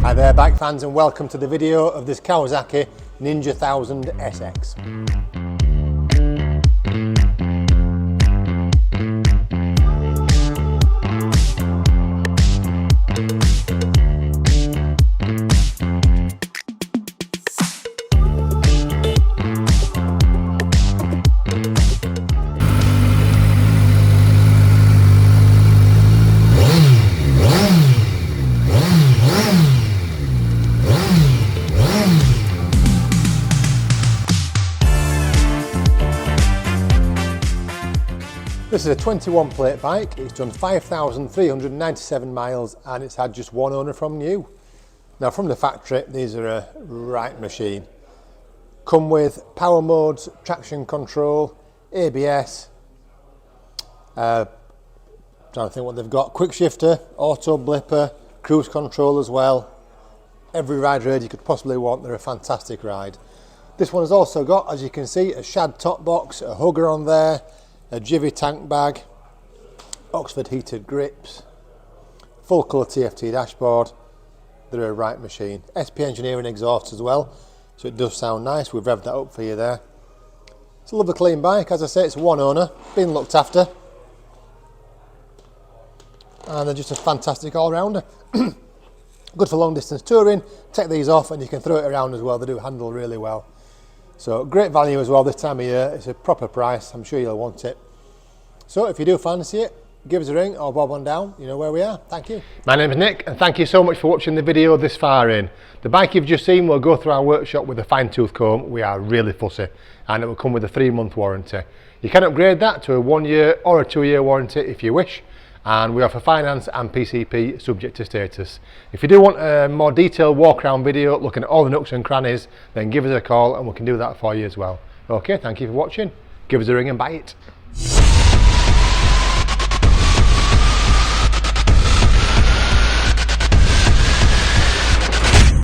Hi there bike fans, and welcome to the video of this Kawasaki Ninja 1000 SX. This is a 21 plate bike. It's done 5,397 miles and it's had just one owner from new. Now from the factory, these are a right machine. Come with power modes, traction control, ABS, trying to think what they've got, quickshifter, auto blipper, cruise control as well. Every ride raid you could possibly want. They're a fantastic ride. This one has also got, as you can see, a Shad top box, a hugger on there, a Givi tank bag, Oxford heated grips, full colour TFT dashboard. They're a right machine. SP engineering exhaust as well, so it does sound nice. We've revved that up for you there. It's a lovely clean bike. As I say, it's one owner, been looked after, and they're just a fantastic all-rounder. Good for long distance touring. Take these off and you can throw it around as well. They do handle really well. So great value as well this time of year. It's a proper price. I'm sure you'll want it. So if you do fancy it, give us a ring or bob on down. You know where we are. Thank you. My name is Nick and thank you so much for watching the video this far in. The bike you've just seen will go through our workshop with a fine tooth comb. We are really fussy, and it will come with a 3-month warranty. You can upgrade that to a 1-year or a 2-year warranty if you wish. And we offer finance and PCP subject to status. If you do want a more detailed walk around video looking at all the nooks and crannies, then give us a call and we can do that for you as well. Okay, thank you for watching. Give us a ring and buy it.